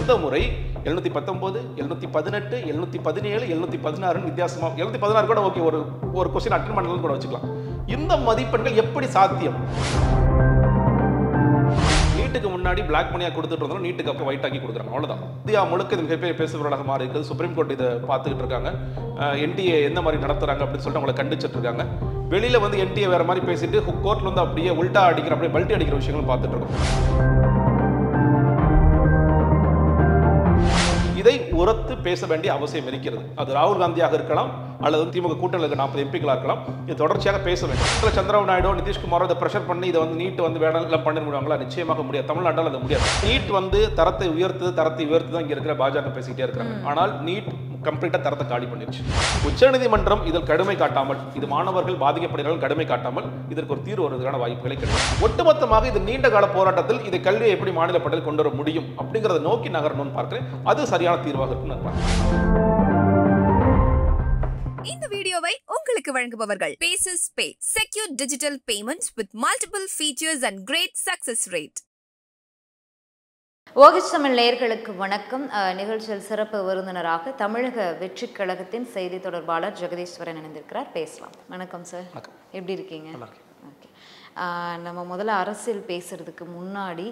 இந்த முறை 719, 718, 717, 716 வித்தியாசமா 716 கூட ஓகே, ஒரு கொஸ்டின் அட்டெண்ட் பண்ணலாம் கூட வச்சுக்கலாம். இந்த மதிப்பெண்கள் எப்படி சாத்தியம்? நீட்டுக்கு முன்னாடி பிளாக் மணியா கொடுத்துட்டு இருந்தாலும் நீட்டுக்கு அப்புறம் ஒயிட் ஆக்கி கொடுக்குறாங்க, அவ்வளவுதான். இந்தியா முழுக்க இது மிகப்பெரிய பேசுபொருளாக மாறி இருக்குது. சுப்ரீம் கோர்ட் இதை பார்த்துக்கிட்டு இருக்காங்க. என்டிஏ எந்த மாதிரி நடத்துறாங்க அப்படின்னு சொல்லிட்டு அவங்களை கண்டிச்சிட்டு இருக்காங்க. வெளியில வந்து என்டிஏ வேற மாதிரி பேசிட்டு கோர்ட்ல வந்து அப்படியே உல்டா அடிக்கிற, அப்படியே பல்ட்டி அடிக்கிற விஷயங்களும் பார்த்துட்டு இருக்கோம். இதை உரத்து பேச வேண்டிய அவசியம் இருக்கிறது. அது ராகுல் காந்தியாக இருக்கலாம் அல்லது திமுக கூட்டணியில் 40 எம்பிக்களாக இருக்கலாம். இது தொடர்ச்சியாக பேச வேண்டும். சந்திரபாபு நாயுடு, நிதிஷ்குமாரோ இதை பிரஷர் பண்ணி இதை வந்து நீட் வந்து வேணாம் எல்லாம் பண்ண முடியுங்களா? நிச்சயமாக முடியாது. தமிழ்நாட்டில் அது முடியாது. நீட் வந்து தரத்தை உயர்த்து தான் இங்க இருக்கிற பாஜக பேசிக்கிட்டே இருக்காங்க. ஆனால் நீட் கம்ப்ளீட்டா தரத்தை காலி பண்ணிருச்சு. உச்சநீதிமன்றம் இதில் கடுமை காட்டாமல், இது மாணவர்கள் பாதிக்கப்படுகிறார்கள் கடுமை காட்டாமல் இதற்கு ஒரு தீர்வு வருவதற்கான வாய்ப்புகளை கிடைக்கும். ஒட்டுமொத்தமாக இது நீண்ட கால போராட்டத்தில் இதை கல்வியை எப்படி மாநில பட்டியல் கொண்டு வர முடியும் அப்படிங்கறத நோக்கி நகரணும்னு பார்க்கிறேன். அது சரியான தீர்வாக இருக்கும் நான் பார்க்கிறேன். இந்த வீடியோவை உங்களுக்கு வழங்குபவர்கள் Paysys Pay, secure digital payments with multiple features and great success rate. ஓகேஜ் Tamil நேயர்களுக்கு வணக்கம். நிகழ்ச்சியில் சிறப்பு விருந்தினராக தமிழக வெற்றி கழகத்தின் செய்தி தொடர்பாளர் ஜெகதீஸ்வரன் இணைந்திருக்கிறார். பேசலாம். வணக்கம் சார், எப்படி இருக்கீங்க? ஓகே, நம்ம முதல்ல அரசியல் பேசுறதுக்கு முன்னாடி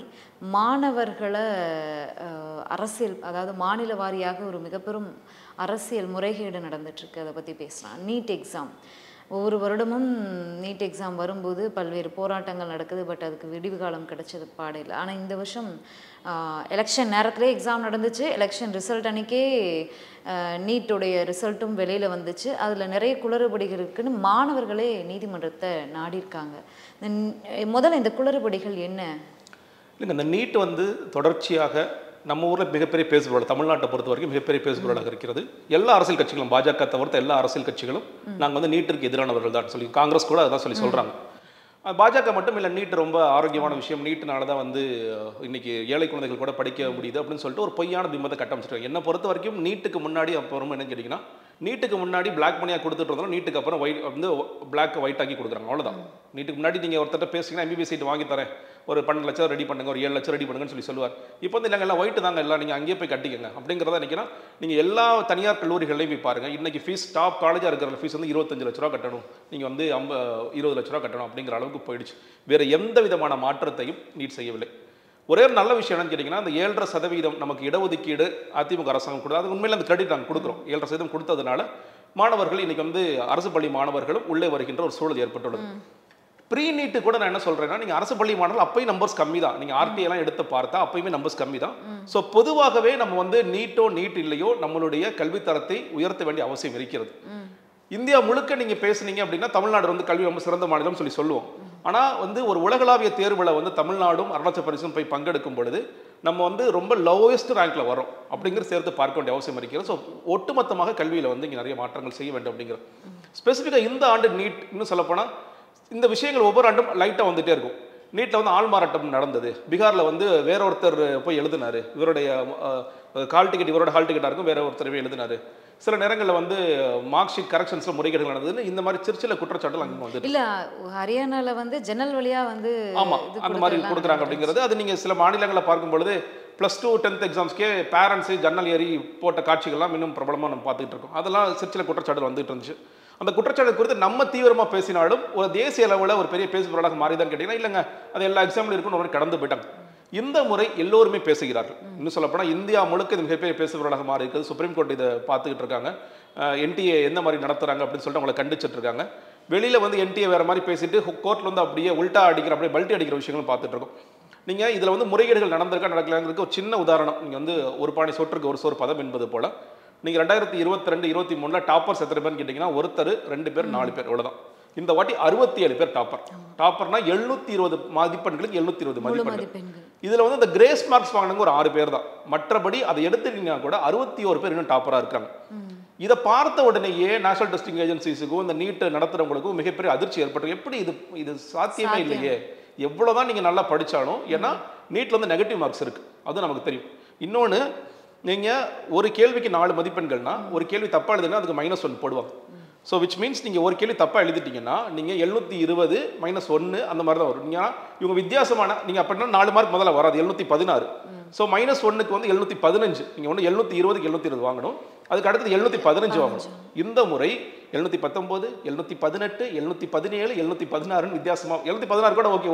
மாணவர்களை அரசியல், அதாவது மாநில வாரியாக ஒரு மிகப்பெரும் அரசியல் முறைகேடு நடந்துட்டுருக்கு, அதை பற்றி பேசலாம். நீட் எக்ஸாம் ஒவ்வொரு வருடமும் நீட் எக்ஸாம் வரும்போது பல்வேறு போராட்டங்கள் நடக்குது. பட் அதுக்கு விடிவு காலம் கிடைச்சது பாடையில். ஆனால் இந்த வருஷம் எலெக்ஷன் நேரத்திலே எக்ஸாம் நடந்துச்சு. எலெக்ஷன் ரிசல்ட் அன்றைக்கே நீட்டுடைய ரிசல்ட்டும் வெளியில் வந்துச்சு. அதில் நிறைய குளறுபடிகள் இருக்குன்னு மாணவர்களே நீதிமன்றத்தை நாடியிருக்காங்க. முதல்ல இந்த குளறுபடிகள் என்ன? இல்லைங்க, இந்த நீட் வந்து தொடர்ச்சியாக நம்ம ஊரில் மிகப்பெரிய பேசுபொருள், தமிழ்நாட்டை பொறுத்த வரைக்கும் மிகப்பெரிய பேசுபொருளாக இருக்கிறது. எல்லா அரசியல் கட்சிகளும், பாஜக தவிர்த்த எல்லா அரசியல் கட்சிகளும் நாங்கள் வந்து நீட்டிற்கு எதிரானவர்கள் தான் சொல்லி, காங்கிரஸ் கூட அதான் சொல்லி சொல்கிறாங்க. பாஜக மட்டும் இல்லை, நீட் ரொம்ப ஆரோக்கியமான விஷயம், நீட்டுனால தான் வந்து இன்னைக்கு ஏழை குழந்தைகள் கூட படிக்க முடியுது அப்படின்னு சொல்லிட்டு ஒரு பொய்யான பிம்பத்தை கட்டமைச்சிருக்காங்க. என்னை பொறுத்த வரைக்கும் நீட்டுக்கு முன்னாடி அப்புறம் என்ன கேட்டிங்கன்னா, நீட்டுக்கு முன்னாடி பிளாக் மணியாக கொடுத்துட்டு இருந்தாலும் நீட்டுக்கு அப்புறம் ஒயிட் வந்து பிளாக் ஒயிட் ஆக்கி கொடுக்குறாங்க, அவ்வளோதான். நீட்டுக்கு முன்னாடி நீங்கள் ஒருத்தர் பேசிங்கன்னா எம்பிபிஎஸ் சீட் வாங்கி தரேன், ஒரு 12 லட்சம் ரெடி பண்ணுங்க, ஒரு 7 லட்சம் ரெடி பண்ணுங்கன்னு சொல்லுவார். இப்போ வந்து இல்லைங்க எல்லாம் ஒயிட்டு தாங்க, எல்லாம் நீங்கள் அங்கேயே போய் கட்டிக்கங்க அப்படிங்கிறத நினைக்கிறேன். நீங்கள் எல்லா தனியார் கல்லூரிகளையும் போய் பாருங்கள். இன்றைக்கி ஃபீஸ் டாப் காலேஜாக இருக்கிற ஃபீஸ் வந்து 25 லட்ச ரூபா கட்டணும், நீங்கள் வந்து 20 லட்ச ரூபா கட்டணும் அப்படிங்கிற அளவுக்கு போயிடுச்சு. வேறு எந்த விதமான மாற்றத்தையும் நீட் செய்யவில்லை. ஒரே ஒரு நல்ல விஷயம் என்னன்னு கேட்டிங்கன்னா, அந்த 7.5% நமக்கு இடஒதுக்கீடு அதிமுக அரசாங்கம் கொடுத்தது, அது உண்மையில் அந்த கிரெடிட் நாங்கள் கொடுக்குறோம். 7% கொடுத்ததுனால மாணவர்கள் இன்றைக்கி வந்து அரசு பள்ளி மாணவர்களும் உள்ளே வருகின்ற ஒரு சூழல் ஏற்பட்டுள்ளது. ப்ரீ நீட்டு கூட நான் என்ன சொல்கிறேன்னா, நீங்கள் அரசு பள்ளி மாணவர்கள் அப்பயும் நம்பர்ஸ் கம்மி தான். நீங்கள் ஆர்டிஐலாம் எடுத்து பார்த்தா அப்பயுமே நம்பர்ஸ் கம்மி தான். ஸோ பொதுவாகவே நம்ம வந்து நீட் இல்லையோ நம்மளுடைய கல்வித்தரத்தை உயர்த்த வேண்டிய அவசியம் இருக்கிறது. இந்தியா முழுக்க நீங்கள் பேசுனீங்க அப்படின்னா தமிழ்நாடு வந்து கல்வி ரொம்ப சிறந்த மாநிலம் சொல்லுவோம். ஆனால் வந்து ஒரு உலகளாவிய தேர்வில் வந்து தமிழ்நாடும் அருணாச்சல பிரதேசம் போய் பங்கெடுக்கும் பொழுது நம்ம வந்து ரொம்ப லோவஸ்ட் ரேங்க்ல வரும் அப்படிங்கிறது சேர்த்து பார்க்க வேண்டிய அவசியம் இருக்கிறது. ஸோ ஒட்டுமொத்தமாக கல்வியில் வந்து இங்கே நிறைய மாற்றங்கள் செய்ய வேண்டும் அப்படிங்கிறது. ஸ்பெசிஃபிக்காக இந்த ஆண்டு நீட் இன்னும் சொல்லப்போனால் இந்த விஷயங்கள் ஒவ்வொரு ஆண்டும் லைட்டாக வந்துகிட்டே இருக்கும். நீட்டில் வந்து ஆள்மாறாட்டம் நடந்தது. பீகாரில் வந்து வேற ஒருத்தர் போய் எழுதினார், இவருடைய ஹால் டிக்கெட் இவரோட ஹால் டிக்கெட்டாக இருக்கும், வேற ஒருத்தர் போய் எழுதினார். சில நேரங்களில் வந்து மார்க் ஷீட் கரெக்ஷன்ஸ்ல முறைகேடுகள் நடந்ததுன்னு இந்த மாதிரி சில குற்றச்சாட்டுகள் அங்கே வந்து இல்ல ஹரியானால வந்து ஜன்னல் வழியா வந்து ஆமா அந்த மாதிரி கொடுக்குறாங்க அப்படிங்கிறது. அது நீங்க சில மாநிலங்களில் பார்க்கும் பொழுது +2 10th எக்ஸாம்ஸ்க்கே பேரண்ட்ஸ் ஜன்னல் ஏறி போட்ட காட்சிகள்லாம் இன்னும் பிரபலமாக நம்ம பார்த்துட்டு இருக்கோம். அதெல்லாம் சில குற்றச்சாட்டுகள் வந்துட்டு இருந்துச்சு. அந்த குற்றச்சாட்டு குறித்து நம்ம தீவிரமாக பேசினாலும் ஒரு தேசிய அளவில் ஒரு பெரிய பேசுபொருளாக மாறிதான் கேட்டீங்கன்னா, இல்லைங்க அது எல்லா எக்ஸாம்பிளும் இருக்குன்னு கடந்து போயிட்டாங்க. இந்த முறை எல்லோருமே பேசுகிறார்கள். இன்னும் சொல்லப்போனால் இந்தியா முழுக்க இது மிகப்பெரிய பேசுபொருளாக மாறி இருக்குது. சுப்ரீம் கோர்ட் இதை பார்த்துக்கிட்டு இருக்காங்க. என்டிஏ எந்த மாதிரி நடத்துறாங்க அப்படின்னு சொல்லிட்டு அவங்களை கண்டிச்சிட்டு இருக்காங்க. வெளியில வந்து என்டிஏ வேற மாதிரி பேசிட்டு கோர்ட்ல வந்து அப்படியே உல்டா அடிக்கிற, அப்படியே பல்ட்டி அடிக்கிற விஷயங்களும் பார்த்துட்டு இருக்கோம். நீங்கள் இதில் வந்து முறைகேடுகள் நடந்திருக்கா நடக்கலாங்கிறதுக்கு ஒரு சின்ன உதாரணம். நீங்கள் வந்து ஒரு பானை சோற்றுக்கு ஒரு சோறு பதம் என்பது போல நீங்கள் 2022, 23 டாப்பர்ஸ் எத்தனை பேர்னு கேட்டிங்கன்னா ஒருத்தர் 2 பேர் 4 பேர் இவ்வளோதான். இந்த வாட்டி 67 பேர் டாப்பர்னா 720 மதிப்பெண்களுக்கு 720 மதிப்பெண்கள். இதில் வந்து இந்த கிரேஸ் மார்க்ஸ் வாங்கினவங்க ஒரு 6 பேர் தான். மற்றபடி அதை எடுத்துட்டீங்கன்னா கூட 61 பேர் இன்னும் டாப்பராக இருக்காங்க. இதை பார்த்த உடனேயே நேஷனல் டெஸ்டிங் ஏஜென்சிஸுக்கும் இந்த நீட் நடத்துறவங்களுக்கும் மிகப்பெரிய அதிர்ச்சி ஏற்பட்டு, எப்படி இது சாத்தியமே இல்லையே, எவ்வளோதான் நீங்கள் நல்லா படித்தாலும், ஏன்னா நீட்டில் வந்து நெகட்டிவ் மார்க்ஸ் இருக்குது, அது நமக்கு தெரியும். இன்னொன்று, நீங்கள் ஒரு கேள்விக்கு 4 மதிப்பெண்கள்னா ஒரு கேள்வி தப்பாக எழுதுனா அதுக்கு -1 போடுவாங்க. ஸோ விச் மீன்ஸ் நீங்கள் ஒரு கேள்வி தப்பாக எழுதிட்டீங்கன்னா நீங்கள் 720 -1 அந்த மாதிரி தான் வரும். நீங்கள் இவங்க வித்தியாசமான நீங்கள் அப்படின்னா 4 மார்க் முதல்ல வராது, 716. ஸோ -1க்கு வந்து 715, நீங்கள் ஒன்று 720க்கு 720 வாங்கணும், அதுக்கு அடுத்தது 715 வாங்கணும். இந்த முறை 719, 718, 717, 716 வித்தியாசமாக, 716 கூட ஓகே,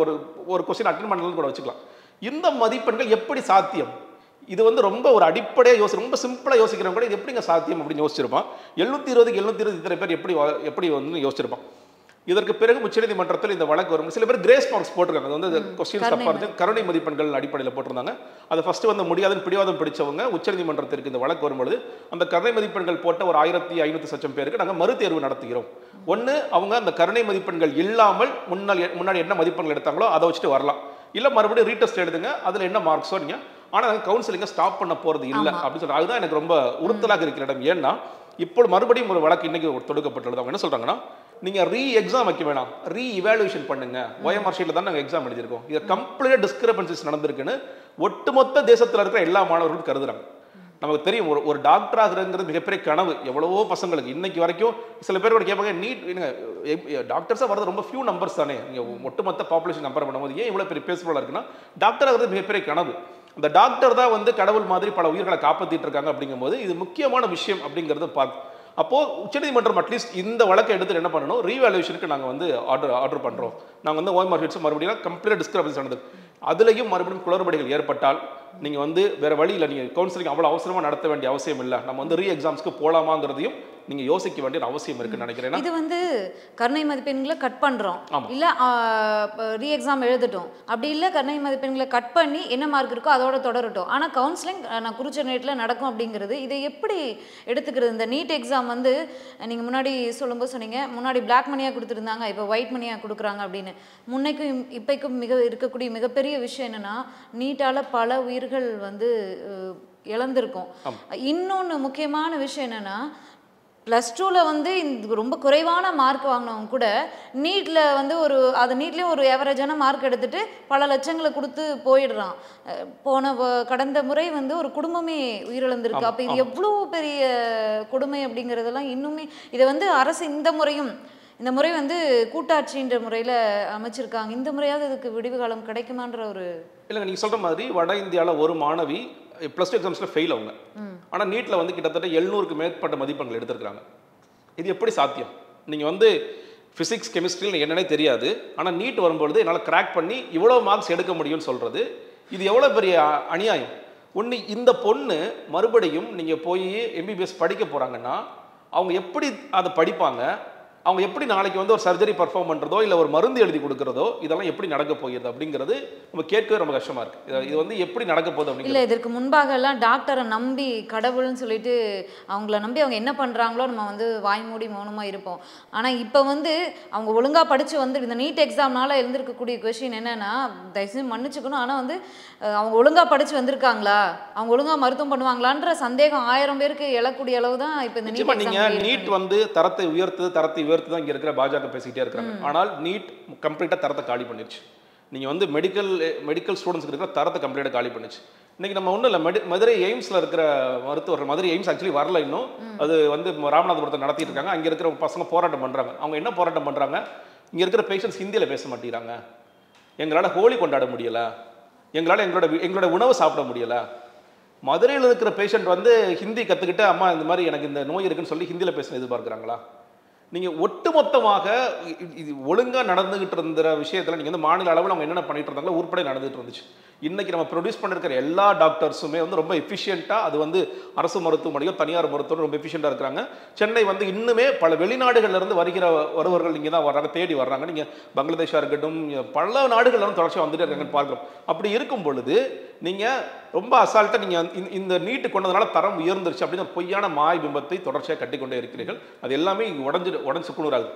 ஒரு கொஸ்டின் அட்டன் பண்ணலாம் கூட வச்சுக்கலாம். இந்த மதிப்பெண்கள் எப்படி சாத்தியம்? இது வந்து ரொம்ப ஒரு அடிப்படையாக ரொம்ப சிம்பிளாக யோசிக்கிறவங்க கூட இது எப்படிங்க சாத்தியம் அப்படின்னு யோசிச்சிருப்பான். 720க்கு 720 இத்தனை பேர் எப்படி வந்து யோசிச்சிருப்பான். இதற்கு பிறகு உச்சநீதிமன்றத்தில் இந்த வழக்கு வரும். சில பேர் கிரேஸ் மார்க்ஸ் போட்டிருக்காங்க. அது வந்து கொஸ்டின்ஸ் தப்பாக இருந்து கருணை மதிப்பெண்கள் அடிப்படையில் போட்டிருந்தாங்க. அதை ஃபர்ஸ்ட் வந்து முடியாதுன்னு பிடிவாதம் பிடிச்சவங்க உச்சநீதிமன்றத்திற்கு இந்த வழக்கு வரும்பொழுது அந்த கருணை மதிப்பெண்கள் போட்ட ஒரு 1500 சச்சம் பேருக்கு நாங்கள் மறுதேர்வு நடத்துகிறோம். ஒன்று, அவங்க அந்த கருணை மதிப்பெண்கள் இல்லாமல் முன்னாடி என்ன மதிப்பெண்கள் எடுத்தாங்களோ அதை வச்சுட்டு வரலாம், இல்லை மறுபடியும் ரீடெஸ்ட் எழுதுங்க, அதில் என்ன மார்க்ஸோ நீங்கள், ஆனால் நாங்கள் கவுன்சிலிங்கை ஸ்டாப் பண்ண போகிறது இல்லை அப்படின்னு சொல்கிறாங்க. அதுதான் எனக்கு ரொம்ப உறுத்தலாக இருக்கிற இடம். ஏன்னா இப்போ மறுபடியும் ஒரு வழக்கு இன்னைக்கு தொடுக்கப்பட்டுள்ளது. அவங்க என்ன சொல்கிறாங்கன்னா, நீங்கள் எக்ஸாம் வைக்க வேணாம், இவாலுவேஷன் பண்ணுங்க, OMR ஷீட்டில் தான் நாங்கள் எக்ஸாம் எழுதியிருக்கோம், இது கம்ப்ளீட்டாக டிஸ்கிரபன்சிஸ் நடந்திருக்குன்னு ஒட்டுமொத்த தேசத்தில் இருக்கிற எல்லா மாணவர்களும் கருதுறாங்க. நமக்கு தெரியும் ஒரு டாக்டர் ஆகுறதுங்கிறது மிகப்பெரிய கனவு எவ்வளவோ பசங்களுக்கு. இன்னைக்கு வரைக்கும் சில பேர் கூட கேட்பாங்க, நீட் டாக்டர்ஸாக வரது ரொம்ப ஃபியூ நம்பர்ஸ் தானே, நீங்கள் ஒட்டுமொத்த பாப்புலேஷன் கம்பேர் பண்ணும்போது ஏன் இவ்வளோ பெரிய பேசுபொருளாக இருக்குன்னா, டாக்டர் ஆகிறது மிகப்பெரிய கனவு. அந்த டாக்டர் தான் வந்து கடவுள் மாதிரி பல உயிர்களை காப்பாற்றிட்டு இருக்காங்க. அப்படிங்கும்போது இது முக்கியமான விஷயம் அப்படிங்கிறத பார்த்து, அப்போது உச்சநீதிமன்றம் அட்லீஸ்ட் இந்த வழக்கை எடுத்து என்ன பண்ணணும், ரீவேல்யூஷனுக்கு நாங்கள் வந்து ஆர்டர் பண்ணுறோம். நாங்கள் வந்து OMR ஷீட்ஸ் மறுபடியும் கம்ப்ளீட் டிஸ்கிரபன்சி நடந்தது, அதுலேயும் மறுபடியும் குளறுபடிகள் ஏற்பட்டால் நீங்கள் வந்து வேறு வழி இல்லை, நீங்கள் கவுன்சிலிங் அவ்வளோ அவசரமாக நடத்த வேண்டிய அவசியம் இல்லை, நம்ம வந்து எக்ஸாம்ஸ்க்கு போகலாமாங்கிறதையும் நீங்கள் யோசிக்க வேண்டிய அவசியம் இருக்குன்னு நினைக்கிறேன். இது வந்து கருணை மதிப்பெண்களை கட் பண்ணுறோம், இல்லை எக்ஸாம் எழுதட்டும், அப்படி இல்லை கருணை மதிப்பெண்களை கட் பண்ணி என்ன மார்க் இருக்கோ அதோட தொடரட்டும், ஆனால் கவுன்சிலிங் நான் குறிச்ச நேரத்தில் நடக்கும் அப்படிங்கிறது இதை எப்படி எடுத்துக்கிறது? இந்த நீட் எக்ஸாம் வந்து நீங்கள் முன்னாடி சொல்லும்போது சொன்னீங்க, முன்னாடி பிளாக் மணியாக கொடுத்துருந்தாங்க, இப்போ ஒயிட் மணியாக கொடுக்குறாங்க அப்படின்னு. முன்னைக்கும் இப்பைக்கும் இருக்கக்கூடிய மிகப்பெரிய விஷயம் என்னென்னா, நீட்டால் பல உயிர்கள் வந்து இழந்திருக்கும். இன்னொன்று முக்கியமான விஷயம் என்னென்னா, +2ல் வந்து இந்த ரொம்ப குறைவான மார்க் வாங்கினவங்க கூட நீட்டில் வந்து நீட்லேயும் ஒரு ஏவரேஜான மார்க் எடுத்துகிட்டு பல லட்சங்களை கொடுத்து போயிடுறான். கடந்த முறை வந்து ஒரு குடும்பமே உயிரிழந்திருக்கு. அப்போ இது எவ்வளோ பெரிய கொடுமை அப்படிங்கிறதெல்லாம் இன்னுமே இதை வந்து அரசு இந்த முறை வந்து கூட்டாட்சின்ற முறையில் அமைச்சிருக்காங்க. இந்த முறையாவது இதுக்கு விடிவு காலம் கிடைக்குமான்ற ஒரு இல்லைங்க, நீங்கள் சொல்கிற மாதிரி வட இந்தியாவில் ஒரு மாணவி +2 எக்ஸாம்ஸில் ஃபெயில் அவங்க, ஆனால் நீட்டில் வந்து கிட்டத்தட்ட 700க்கு மேற்பட்ட மதிப்பெண்கள் எடுத்திருக்காங்க. இது எப்படி சாத்தியம்? நீங்கள் வந்து ஃபிசிக்ஸ் கெமிஸ்ட்ரியில் என்னன்னே தெரியாது, ஆனால் நீட் வரும்பொழுது என்னால் கிராக் பண்ணி இவ்வளோ மார்க்ஸ் எடுக்க முடியும்னு சொல்கிறது இது எவ்வளோ பெரிய அநியாயம். ஒன்று, இந்த பொண்ணு மறுபடியும் நீங்கள் போய் MBBS படிக்க போகிறாங்கன்னா அவங்க எப்படி அதை படிப்பாங்க, அவங்க எப்படி நாளைக்கு வந்து ஒரு சர்ஜரி பர்ஃபார்ம் பண்ணுறதோ இல்லை ஒரு மருந்து எழுதி கொடுக்குறதோ இதெல்லாம் எப்படி நடக்க போகிறது அப்படிங்கிறது நம்ம கேட்கவே ரொம்ப கஷ்டமாக இருக்குது. இது வந்து எப்படி நடக்க போகுது அப்படின்னு இல்லை. இதற்கு முன்பாக எல்லாம் டாக்டரை நம்பி கடவுள்னு சொல்லிட்டு அவங்கள நம்பி அவங்க என்ன பண்ணுறாங்களோ நம்ம வந்து வாய் மூடி மௌனமாக இருப்போம். ஆனால் இப்போ வந்து அவங்க ஒழுங்காக படித்து வந்து இந்த நீட் எக்ஸாம்னால எழுந்திருக்கக்கூடிய கொஷின் என்னென்னா, தயவுசெய்து மன்னிச்சுக்கணும், ஆனால் வந்து அவங்க ஒழுங்காக படித்து வந்திருக்காங்களா, அவங்க ஒழுங்காக மருத்துவம் பண்ணுவாங்களான்ற சந்தேகம் 1000 பேருக்கு எழக்கூடிய அளவு தான் இப்போ இந்த நீட் வந்து தரத்தை உயர்த்து தான் இங்கே இருக்கிற பாஜக பேசிக்கிட்டே இருக்காங்க. ஆனால் நீட் கம்ப்ளீட்டாக தரத்தை காலி பண்ணிடுச்சு. நீங்கள் வந்து மெடிக்கல் ஸ்டூடெண்ட்ஸ்க்கு இருக்கிற தரத்தை கம்ப்ளீட்டாக காலி பண்ணிச்சு. இன்றைக்கி நம்ம ஒன்றும் இல்லை, மதுரை எய்ம்ஸில் இருக்கிற மருத்துவர்கள், மதுரை எய்ம்ஸ் ஆக்சுவலி வரல இன்னும், அது வந்து ராமநாதபுரத்தை நடத்திட்டு இருக்காங்க. அங்கே இருக்கிற பசங்க போராட்டம் பண்ணுறாங்க. அவங்க என்ன போராட்டம் பண்ணுறாங்க, இங்கே இருக்கிற பேஷண்ட்ஸ் ஹிந்தியில் பேச மாட்டேங்கிறாங்க, எங்களால் ஹோலி கொண்டாட முடியலை, எங்களால் எங்களோட உணவு சாப்பிட முடியலை. மதுரையில் இருக்கிற பேஷண்ட் வந்து ஹிந்தி கற்றுக்கிட்டு அம்மா இந்த மாதிரி எனக்கு இந்த நோய் இருக்குன்னு சொல்லி ஹிந்தியில் பேச எதிர்பார்க்குறாங்களா? நீங்கள் ஒட்டுமொத்தமாக இது ஒழுங்காக நடந்துகிட்டு இருந்த விஷயத்தில் நீங்கள் வந்து மாநில அளவில் அவங்க என்னென்ன பண்ணிட்டு இருந்தாங்களோ உருப்படி நடந்துகிட்டு இருந்துச்சு. இன்றைக்கி நம்ம ப்ரொடியூஸ் பண்ணிருக்கிற எல்லா டாக்டர்ஸுமே வந்து ரொம்ப எஃபிஷியண்ட்டாக, அது வந்து அரசு மருத்துவமனையோ தனியார் மருத்துவமனையோ ரொம்ப எஃபிஷியண்ட்டாக இருக்கிறாங்க. சென்னை வந்து இன்னுமே பல வெளிநாடுகள்லேருந்து வருவர்கள் இங்கே தான் வர்றாங்க, தேடி வர்றாங்க. நீங்கள் பங்களாதேஷாக இருக்கட்டும், பல நாடுகள்லேருந்து தொடர்ச்சியாக வந்துட்டு இருக்காங்கன்னு பார்க்குறோம். அப்படி இருக்கும் பொழுது நீங்கள் ரொம்ப அசால்ட்டாக நீங்கள் இந்த நீட்டு கொண்டதுனால தரம் உயர்ந்துருச்சு அப்படின்னு பொய்யான மாய் பிம்பத்தை தொடர்ச்சியாக கட்டிக்கொண்டே இருக்கிறீர்கள். அது எல்லாமே இங்கே உடஞ்சு குணுறாது.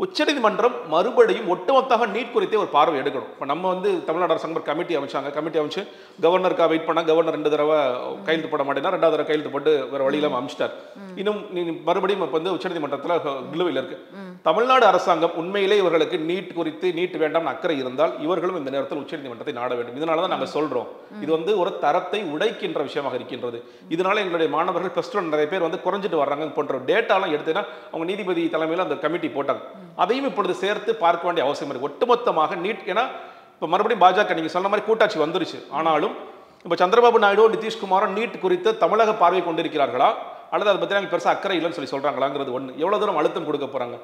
உச்சநீதிமன்றம் மறுபடியும் ஒட்டுமொத்தமாக நீட் குறித்தே ஒரு பார்வை எடுக்கணும். இப்போ நம்ம வந்து தமிழ்நாடு அரசாங்கம் ஒரு கமிட்டி அமைச்சு கவர்னருக்காக வெயிட் பண்ணால் கவர்னர் 2 தடவை கையெழுத்து போட மாட்டேன்னா 2வது தடவை கையெழுத்து போட்டு வேறு வழியில்லாமல் அமைச்சிட்டார். இன்னும் மறுபடியும் இப்போ வந்து உச்சநீதிமன்றத்தில் நிலுவையில் இருக்கு. தமிழ்நாடு அரசாங்கம் உண்மையிலே இவர்களுக்கு நீட் வேண்டாம் அக்கறை இருந்தால் இவர்களும் இந்த நேரத்தில் உச்சநீதிமன்றத்தை நாட வேண்டும். இதனால தான் நாங்கள் சொல்கிறோம், இது வந்து ஒரு தரத்தை உடைக்கின்ற விஷயமாக இருக்கின்றது. இதனால எங்களுடைய மாணவர்கள் +2 நிறைய பேர் வந்து குறைஞ்சிட்டு வர்றாங்க போன்ற டேட்டாலாம் எடுத்தீங்கன்னா அவங்க நீதிபதி தலைமையில் அந்த கமிட்டி போட்டாங்க. அதையும் இப்பொழுது சேர்த்து பார்க்க வேண்டிய அவசியம் இருக்கு. ஒட்டுமொத்தமாக நீட், ஏன்னா இப்போ மறுபடியும் பாஜக நீங்கள் சொன்ன மாதிரி கூட்டாட்சி வந்துருச்சு, ஆனாலும் இப்போ சந்திரபாபு நாயுடு நிதிஷ்குமாரும் நீட் குறித்து தமிழக பார்வை கொண்டிருக்கிறார்களா அல்லது அதை பற்றி பெருசாக அக்கறை இல்லைன்னு சொல்லி சொல்கிறாங்களாங்கிறது ஒன்று. எவ்வளோ தூரம் அழுத்தம் கொடுக்க போகிறாங்க.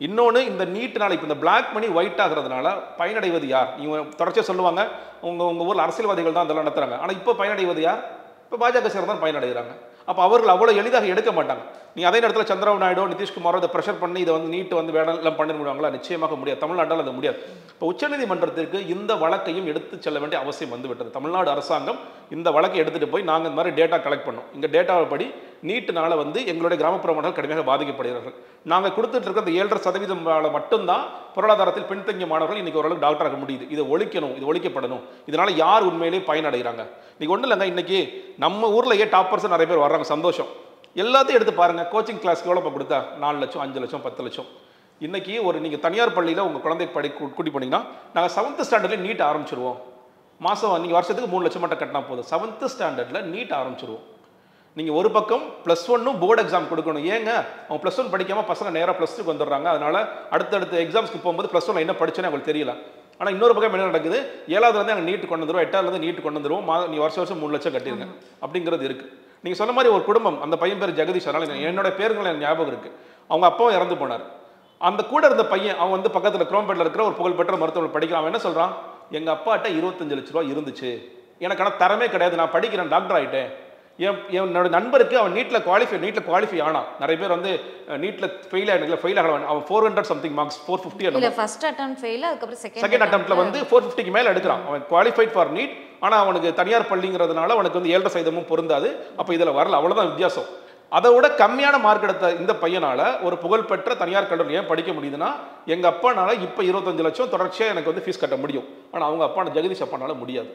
இன்னொன்று, இந்த நீட்னால இப்போ இந்த பிளாக் மணி ஒயிட் ஆகிறதுனால பயனடைவது யார்? நீங்கள் தொடர்ச்சியாக சொல்லுவாங்க உங்கள் ஊரில் அரசியல்வாதிகள் தான் அதெல்லாம் நடத்துகிறாங்க. ஆனால் இப்போ பயனடைவது யார்? இப்போ பாஜக சேர்ந்து தான் பயனடைகிறாங்க. அப்போ அவர்கள் அவ்வளோ எளிதாக எடுக்க மாட்டாங்க. நீ அதே நேரத்தில் சந்திரபாபு நாயுடு நிதிஷ்குமாரோ இதை ப்ரெஷர் பண்ணி இதை வந்து நீட்டு வந்து வேணாம் எல்லாம் பண்ண முடியுவாங்களா? நிச்சயமாக முடியாது. தமிழ்நாட்டால் அது முடியாது. இப்போ உச்சநீதிமன்றத்திற்கு இந்த வழக்கையும் எடுத்து செல்ல வேண்டிய அவசியம் வந்துவிட்டது. தமிழ்நாடு அரசாங்கம் இந்த வழக்கை எடுத்துகிட்டு போய் நாங்கள் இந்த மாதிரி டேட்டா கலெக்ட் பண்ணோம். இங்கே டேட்டாவை படி நீட்டுனால வந்து எங்களுடைய கிராமப்புற மக்கள் கடுமையாக பாதிக்கப்படுகிறார்கள். நாங்கள் கொடுத்துட்டு இருக்க இந்த 7.5% மட்டும்தான் பொருளாதாரத்தில் பின்தங்கிய மாணவர்கள் இன்றைக்கி ஓரளவுக்கு டாக்டர் ஆக முடியுது. இதை ஒழிக்கணும், இது ஒழிக்கப்படணும். இதனால் யார் உண்மையிலேயே பயனடைகிறாங்க? இன்றைக்கி ஒன்றும் இல்லைங்க, இன்றைக்கி நம்ம ஊர்லேயே டாப்பர்ஸ் நிறைய பேர் வர்றாங்க, சந்தோஷம். எல்லாத்தையும் எடுத்து பாருங்கள். கோச்சிங் கிளாஸ்க்கு எவ்வளோ இப்போ கொடுத்தா? 4 லட்சம், 5 லட்சம், 10 லட்சம். இன்றைக்கி ஒரு நீங்கள் தனியார் பள்ளியில் உங்கள் குழந்தை கூட்டி போனீங்கன்னா நாங்கள் 7th ஸ்டாண்டர்ட்லேயே நீட் ஆரம்பிச்சிருவோம். மாதம் நீங்கள் வருஷத்துக்கு 3 லட்சம் மட்டும் கட்டினா போதும். 7th ஸ்டாண்டர்டில் நீட் ஆரம்பிச்சிருவோம். நீங்கள் ஒரு பக்கம் +1 போர்டு எக்ஸாம் கொடுக்கணும். ஏங்க அவங்க +1 படிக்காமல் பசங்க நேராக +2க்கு வந்துடுறாங்க. அதனால் அடுத்தடுத்த எக்ஸாம்ஸ்க்கு போகும்போது +1 என்ன படிச்சேன்னு அவங்களுக்கு தெரியல. ஆனால் இன்னொரு பக்கம் என்ன நடக்குது? 7வது அங்கே நீட் கொண்டு வந்துடுவோம், 8வது நீட் கொண்டு வந்துடுவோம், நீ வருஷம் 3 லட்சம் கட்டிடுங்க அப்படிங்கிறது இருக்குது. நீங்கள் சொன்ன மாதிரி ஒரு குடும்பம், அந்த பையன் பேர் ஜெகதீஷ், அதனால் என்னோட பேருங்களை எனக்கு ஞாபகம் இருக்குது. அவங்க அப்பாவும் இறந்து போனார். அந்த கூட இருந்த பையன் அவன் வந்து பக்கத்தில் குரோம்பேட்டில் இருக்கிற ஒரு புகழ்பெற்ற மருத்துவமனை படிக்கிறான். அவன் என்ன சொல்கிறான்? எங்கள் அப்பாட்ட 25 லட்ச ரூபா இருந்துச்சு, எனக்கு ஆனால் தரமே கிடையாது, நான் படிக்கிறேன், டாக்டர் ஆகிட்டேன். என்னோட நண்பருக்கு அவன் நீட்டில் குவாலிஃபை ஆனான். நிறைய பேர் வந்து நீட்டில் ஃபெயில் ஆகலாம். அவன் 400 something marks, 450 first attempt fail, அதுக்கப்புறம் செகண்ட் அட்டெம்ப்ட்ல வந்து 450க்கு மேலே எடுக்கிறான். அவன் குவாலிஃபைட் ஃபார் நீட். ஆனால் அவனுக்கு தனியார் பள்ளிங்கிறதுனால அவனுக்கு வந்து 7% பொருந்தாது. அப்போ இதில் வரல, அவ்வளோதான் வித்தியாசம். அதை விட கம்மியான மார்க் எடுத்த இந்த பையனால் ஒரு புகழ்பெற்ற தனியார் கல்லூரி ஏன் படிக்க முடியுதுன்னா, எங்கள் அப்பானால இப்போ 25 லட்சம் தொடர்ச்சியாக எனக்கு வந்து ஃபீஸ் கட்ட முடியும். ஆனால் அவங்க அப்பான ஜெகதீஷ் அப்பானால முடியாது.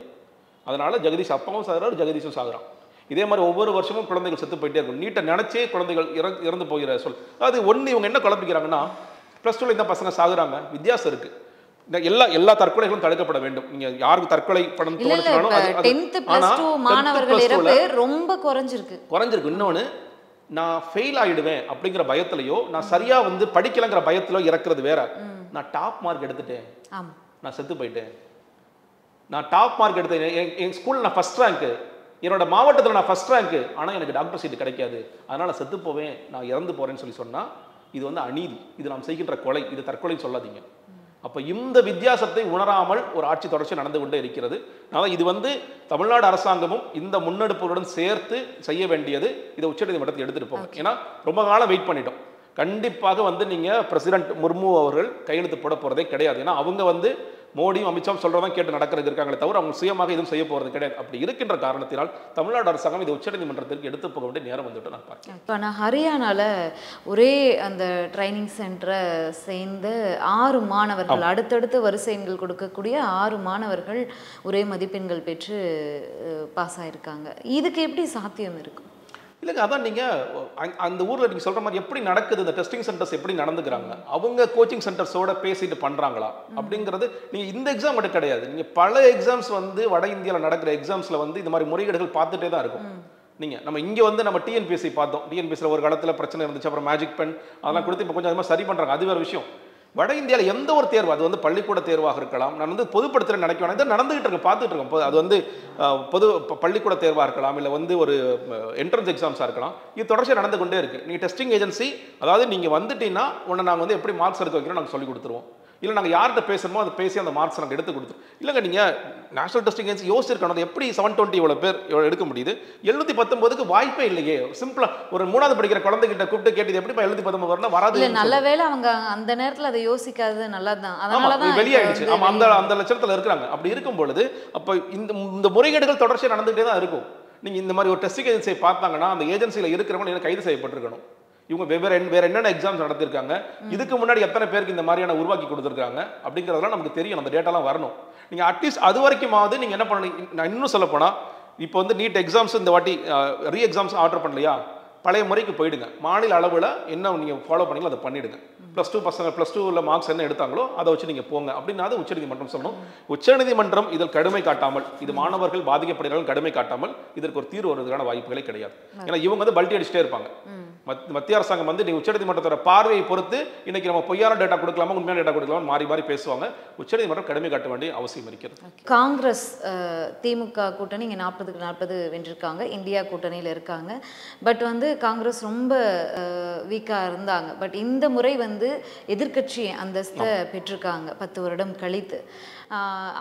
அதனால் ஜெகதீஷ் அப்பாவும் சாகுறாரு, ஜெகதீஷும் சாகுறான். இதே மாதிரி ஒவ்வொரு வருஷமும் குழந்தைகள் செத்து போயிட்டே இருக்கும். நீட்டை நினச்சே குழந்தைகள் இறந்து போகிற சொல். அது ஒன்று இவங்க என்ன குழப்பிக்கிறாங்கன்னா, +2 இந்த பசங்க சாகுறாங்க, வித்தியாசம் இருக்குது. எல்லா தற்கொலைகளும் தடுக்கப்பட வேண்டும். நீங்க யாருக்கு தற்கொலை படம் தோணுச்சுனாலும் ரொம்ப குறைஞ்சிருக்கு. இன்னொன்று, நான் ஃபெயில் ஆயிடுவேன் அப்படிங்கிற பயத்திலையோ, நான் சரியா வந்து படிக்கலங்கிற பயத்திலோ இறக்குறது வேற. நான் டாப் மார்க் எடுத்துட்டேன், நான் செத்து போயிட்டேன். நான் டாப் மார்க் எடுத்தேன், என் ஸ்கூலில் நான் ஃபர்ஸ்ட் ரேங்க்கு, என்னோட மாவட்டத்தில் நான் ஃபர்ஸ்ட் ரேங்க்கு, ஆனால் எனக்கு டாக்டர் சீட்டு கிடைக்காது, அதனால செத்து போவேன், நான் இறந்து போறேன்னு சொல்லி சொன்னால் இது வந்து அநீதி. இது நாம் செய்கின்ற கொலை, இது தற்கொலை சொல்லாதீங்க. அப்போ இந்த வித்தியாசத்தை உணராமல் ஒரு ஆட்சி தொடர்ச்சி நடந்து கொண்டே இருக்கிறது. அதனால் இது வந்து தமிழ்நாடு அரசாங்கமும் இந்த முன்னெடுப்புகளுடன் சேர்த்து செய்ய வேண்டியது. இதை உச்சநீதிமன்றத்தில் எடுத்துகிட்டு போகும். ஏன்னா ரொம்ப காலம் வெயிட் பண்ணிட்டோம். கண்டிப்பாக வந்து நீங்கள் பிரசிடென்ட் முர்மு அவர்கள் கையெழுத்து போட போகிறதே கிடையாது. ஏன்னா அவங்க வந்து மோடியும் அமித்ஷாவும் சொல்கிறதான் கேட்டு நடக்கிறது இருக்காங்களே தவிர அவங்க சுயமாக எதுவும் செய்ய போகிறது கிடையாது. அப்படி இருக்கின்ற காரணத்தினால் தமிழ்நாடு அரசாங்கம் இது உச்சநீதிமன்றத்திற்கு எடுத்து போக வேண்டிய நேரம் வந்துட்டு நான் பார்க்கிறேன். இப்போ நான் ஹரியானாவில் ஒரே அந்த ட்ரைனிங் சென்டரை சேர்ந்து 6 மாணவர்கள், அடுத்தடுத்து வரிசை எண்கள் கொடுக்கக்கூடிய 6 மாணவர்கள் ஒரே மதிப்பெண்கள் பெற்று பாஸ் ஆகிருக்காங்க. இதுக்கு எப்படி சாத்தியம் இருக்கும்? இல்லைங்க, அதான் நீங்கள் அந்த ஊரில் நீங்கள் சொல்கிற மாதிரி எப்படி நடக்குது, இந்த டெஸ்டிங் சென்டர்ஸ் எப்படி நடந்துக்கிறாங்க, அவங்க கோச்சிங் சென்டர்ஸோட பேசிட்டு பண்ணுறாங்களா அப்படிங்கிறது. நீங்கள் இந்த எக்ஸாம் மட்டும் கிடையாது, நீங்கள் பல எக்ஸாம்ஸ் வந்து வட இந்தியாவில் நடக்கிற எக்ஸாம்ஸில் வந்து இந்த மாதிரி முறைகேடுகள் பார்த்துட்டே தான் இருக்கும். நம்ம இங்கே வந்து நம்ம டிஎன்பிஎஸ்சி பார்த்தோம். டிஎன்பிஎஸ்சியில் ஒரு காலத்தில் பிரச்சனை இருந்துச்சு, அப்புறம் மேஜிக் பென் அதெல்லாம் கொடுத்து இப்போ கொஞ்சம் அது மாதிரி சரி பண்ணுறாங்க, அது வேறு விஷயம். வட இந்தியாவில் எந்த ஒரு தேர்வு, அது வந்து பள்ளிக்கூட தேர்வாக இருக்கலாம், நான் வந்து பொதுப்படுத்துகிற நினைக்கிறேன், இதை நடந்துகிட்டு இருக்கேன், பார்த்துட்டு இருக்கேன். அது வந்து பள்ளிக்கூட தேர்வாக இருக்கலாம், இல்லை வந்து ஒரு என்ட்ரன்ஸ் எக்ஸாம்ஸாக இருக்கலாம், இது தொடர்ச்சியாக நடந்து கொண்டே இருக்குது. நீங்கள் டெஸ்டிங் ஏஜென்சி, அதாவது நீங்கள் வந்துட்டீங்கன்னா உன்னை நாங்கள் வந்து எப்படி மார்க்ஸ் எடுக்க வைக்கிறோம் நாங்கள் சொல்லிக் கொடுத்துருவோம். இல்லை நாங்கள் யார்கிட்ட பேசணுமோ அதை பேசி அந்த மார்க்ஸ் நாங்கள் எடுத்து கொடுத்துருவோம். இல்லைங்க, நீங்கள் நேஷனல் டெஸ்டிங் ஏஜென்சி யோசிச்சிருக்கணும், அது எப்படி 720 இவ்வளோ பேர் எடுக்க முடியுது, 719க்கு வாய்ப்பே இல்லையே. சிம்பிளாக ஒரு 3வது படிக்கிற குழந்தைகிட்ட கூப்பிட்டு கேட்டது எப்படி 719 வரணும் வராது. இல்லை, நல்ல வேளை அவங்க அந்த நேரத்தில் அதை யோசிக்காது, நல்லா தான், அதனால தான் வெளியாயிடுச்சு. ஆமாம், அந்த லட்சத்தில் இருக்கிறாங்க. அப்படி இருக்கும் பொழுது அப்போ இந்த முறைகேடுகள் தொடர்ச்சியாக நடந்துகிட்டே தான் இருக்கும். நீங்கள் இந்த மாதிரி ஒரு டெஸ்டிங் ஏஜென்சியை பார்த்தாங்கன்னா அந்த ஏஜென்சியில் இருக்கிறவங்க கைது செய்யப்பட்டிருக்கணும். இவங்க வேற என்னென்ன எக்ஸாம்ஸ் நடத்திருக்காங்க, இதுக்கு முன்னாடி எத்தனை பேருக்கு இந்த மாதிரியான உருவாக்கி கொடுத்துருக்காங்க அப்படிங்கிறதெல்லாம் நமக்கு தெரியும். அந்த டேட்டாலாம் வரணும். நீங்கள் அட்லீஸ்ட் அது வரைக்குமாவது நீங்கள் என்ன பண்ணணும். நான் இன்னும் சொல்ல போனால் இப்போ வந்து நீட் எக்ஸாம்ஸ் இந்த வாட்டி ரீ எக்ஸாம்ஸ் ஆர்டர் பண்ணலையா, பழைய முறைக்கு போயிடுங்க. மாநில அளவில் என்ன நீங்கள் ஃபாலோ பண்ணீங்களோ அதை பண்ணிவிடுங்க. +2 பசங்க +2 மார்க்ஸ் என்ன எடுத்தாங்களோ அதை வச்சு நீங்கள் போங்க அப்படின்னா அது உச்சநீதிமன்றம் சொல்லணும். உச்சநீதிமன்றம் இதில் கடுமை காட்டாமல், இது மாணவர்கள் பாதிக்கப்படுகிறார்கள் கடுமை காட்டாமல் இதற்கு ஒரு தீர்வு வருவதற்கான வாய்ப்புகளே கிடையாது. ஏன்னா இவங்க வந்து பல்ட்டி அடிச்சுட்டே இருப்பாங்க. மத்திய அரசாங்கம் வந்து நீங்க உச்சநீதிமன்றத்தோட பார்வையை பொறுத்து இன்னைக்கு நம்ம பொய்யான டேட்டா கொடுக்கலாமா உண்மையான டேட்டா கொடுக்கலாமா மாறி மாறி பேசுவாங்க. உச்சநீதிமன்றம் கடுமை காட்ட வேண்டிய அவசியம் இருக்கிறது. காங்கிரஸ் திமுக கூட்டணி இங்கே 40க்கு 40 வென்றிருக்காங்க. இந்தியா கூட்டணியில் இருக்காங்க. பட் வந்து காங்கிரஸ் ரொம்ப வீக்காக இருந்தாங்க. பட் இந்த முறை வந்து எதிர்க்கட்சி அந்தஸ்தை பெற்றிருக்காங்க 10 வருடம் கழித்து.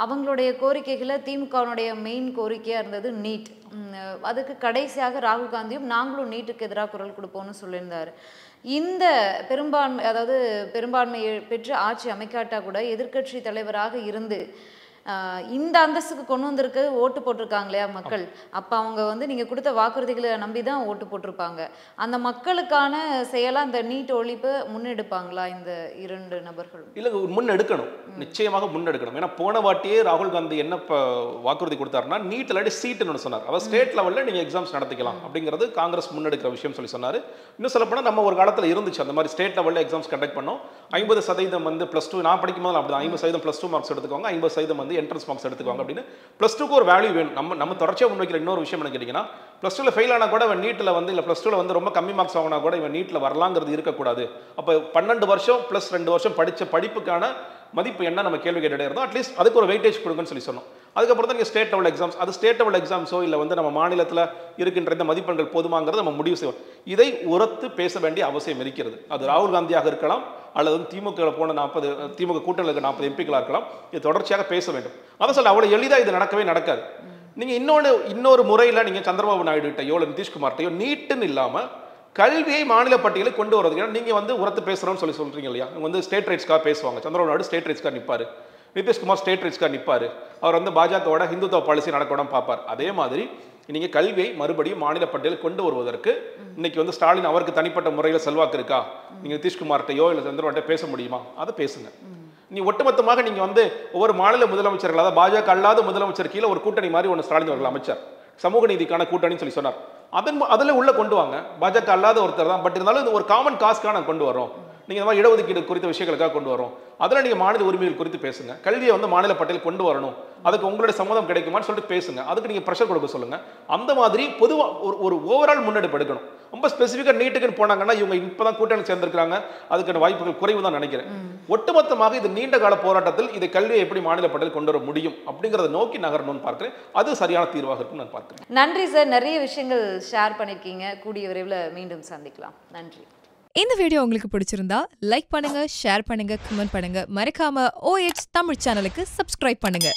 அவங்களுடைய கோரிக்கைகளை திமுகவுடைய மெயின் கோரிக்கையாக இருந்தது நீட். அதுக்கு கடைசியாக ராகுல் காந்தியும் நாங்களும் நீட்டுக்கு எதிராக குரல் கொடுப்போம்னு சொல்லியிருந்தார். இந்த பெரும்பான்மை பெற்று ஆட்சி அமைக்காட்டா கூட எதிர்க்கட்சி தலைவராக இருந்து இந்த அந்தஸ்துக்கு கொண்டு வந்திருக்கு ஓட்டு போட்டிருக்காங்க இல்லையா மக்கள். அப்போ அவங்க வந்து நீங்கள் கொடுத்த வாக்குறுதிகளை நம்பி தான் ஓட்டு போட்டிருப்பாங்க. அந்த மக்களுக்கான செயலாக இந்த நீட் ஒழிப்பு முன்னெடுப்பாங்களா இந்த 2 நபர்களும்? இல்லை, முன்னெடுக்கணும், நிச்சயமாக முன்னெடுக்கணும். ஏன்னா போன வாட்டியே ராகுல் காந்தி என்ன வாக்குறுதி கொடுத்தாருன்னா நீட் இல்லாட்டி சீட்டுன்னு சொன்னார். அவர் ஸ்டேட் லெவலில் நீங்கள் எக்ஸாம்ஸ் நடத்திக்கலாம் அப்படிங்கிறது காங்கிரஸ் முன்னெடுக்கிற விஷயம் சொல்லி சொன்னார். இன்னும் சொல்லப்போனால் நம்ம ஒரு காலத்தில் இருந்துச்சு அந்த மாதிரி ஸ்டேட் லெவலில் எக்ஸாம்ஸ் கண்டக்ட் பண்ணோம். 50% வந்து +2 நான் படிக்கும்போது அப்படி 50% +2 மார்க்ஸ் எடுத்துக்கோங்க, 50% வந்து என்ட்ரன்ஸ் மார்க்ஸ் எடுத்துக்கோங்க அப்படின்னு. +2க்கு ஒரு வேல்யூ வேணும். நம்ம தொடர்ச்சியாக முன்வைக்கிற இன்னொரு விஷயம் என்ன கேட்டிங்கன்னா, +2ல ஃபெயில் ஆனால் கூட இவன் நீட்டில் வந்து இல்லை +2ல வந்து ரொம்ப கம்மி மார்க்ஸ் வாங்கினா கூட இவன் நீட்டில் வரலாங்கிறது இருக்கக்கூடாது. அப்போ 12 வருஷம் + 2 வருஷம் படித்த படிப்புக்கான மதிப்பு என்ன நம்ம கேள்வி கேட்டுகிட்டே இருந்தோம். அட்லீஸ்ட் அதுக்கு ஒரு வெயிட்டேஜ் கொடுங்கன்னு சொல்லி சொன்னோம். அதுக்கப்புறம் தான் நீங்கள் ஸ்டேட் லெவல் எக்ஸாம்ஸ், அது ஸ்டேட் லெவல் எக்ஸாம்ஸோ இல்லை வந்து நம்ம மாநிலத்தில் இருக்கின்ற இந்த மதிப்பெண்கள் போதுமாங்கிறத நம்ம முடிவு செய்வோம். இதை உரத்து பேச வேண்டிய அவசியம் இருக்கிறது. அது ராகுல் காந்தியாக இருக்கலாம் அல்லது வந்து திமுக போன 40 திமுக கூட்டணியில் இருக்க 40 எம்பிக்களாக இருக்கலாம். இது தொடர்ச்சியாக பேச வேண்டும். அதான் சொல்ல அவ்வளோ எளிதாக இது நடக்கவே நடக்காது. நீங்கள் இன்னொரு முறையில் நீங்கள் சந்திரபாபு நாயுடு கிட்டையோ இல்லை நிதிஷ்குமார்ட்டையோ நீட்டுன்னு இல்லாமல் கல்வியை மாநில பட்டியலில் கொண்டு வரது. ஏன்னா நீங்கள் வந்து உரத்து பேசுகிறோன்னு சொல்கிறீங்க இல்லையா. அவங்க வந்து ஸ்டேட் ரைட்ஸ்க்காக பேசுவாங்க. சந்திரபாபு நாயுடு ஸ்டேட் ரைட்ஸ்க்காக நிற்பார், நிதிஷ்குமார் ஸ்டேட் ரைட்ஸ்க்காக நிற்பார். அவர் வந்து பாஜகவோட ஹிந்துத்துவ பாலிசி நடக்கணும் பார்ப்பார். அதே மாதிரி நீங்கள் கல்வியை மறுபடியும் மாநில பட்டியலில் கொண்டு வருவதற்கு இன்னைக்கு வந்து ஸ்டாலின் அவருக்கு தனிப்பட்ட முறையில் செல்வாக்கு இருக்கா, நீங்கள் நிதிஷ்குமார்ட்டையோ இல்லை சந்திரபாபு பேச முடியுமா, அதை பேசுங்க. நீ ஒட்டுமொத்தமாக நீங்கள் வந்து ஒவ்வொரு மாநில முதலமைச்சர்கள், அதாவது பாஜக அல்லாத முதலமைச்சர் கீழே ஒரு கூட்டணி மாதிரி ஒன்று ஸ்டாலின் அவர்கள் அமைச்சர், சமூக நீதிக்கான கூட்டணின்னு சொல்லி சொன்னார். அதில் உள்ள கொண்டு வாங்க. பாஜக அல்லாத ஒருத்தர் தான், பட் இருந்தாலும் இது ஒரு காமன் காஸ்க்காக நாங்கள் கொண்டு வரோம். நீங்கள் இந்த மாதிரி இடஒதுக்கீடு குறித்த விஷயங்களுக்காக கொண்டு வரோம். அதில் நீங்கள் மாநில உரிமைகள் குறித்து பேசுங்க. கல்வியை வந்து மாநில பட்டியல் கொண்டு வரணும், அதுக்கு உங்களுடைய சம்மதம் கிடைக்குமான்னு சொல்லிட்டு பேசுங்க. அதுக்கு நீங்கள் ப்ரெஷர் கொடுக்க சொல்லுங்கள். அந்த மாதிரி பொதுவாக ஒரு ஓவரால் முன்னெடுப்பு எடுக்கணும். ரொம்ப ஸ்பெசிஃபிக்காக நீட்டுக்குன்னு போனாங்கன்னா இவங்க இப்போ தான் கூட்டணி சேர்ந்திருக்காங்க, அதுக்கான வாய்ப்புகள் குறைவு தான் நினைக்கிறேன். ஒட்டுமொத்தமாக இது நீண்ட கால போராட்டத்தில் இதை கல்வியை எப்படி மாநில பட்டியல் கொண்டு வர முடியும் அப்படிங்கிறத நோக்கி நகரணும்னு பார்க்குறேன். அது சரியான தீர்வாக இருக்கும் நான் பார்க்குறேன். நன்றி சார், நிறைய விஷயங்கள் ஷேர் பண்ணியிருக்கீங்க. கூடிய விரைவில் மீண்டும் சந்திக்கலாம். நன்றி. இந்த வீடியோ உங்களுக்கு பிடிச்சிருந்தா லைக் பண்ணுங்க, ஷேர் பண்ணுங்க, கமெண்ட் பண்ணுங்க. மறக்காம OH தமிழ் சேனலுக்கு சப்ஸ்கிரைப் பண்ணுங்க.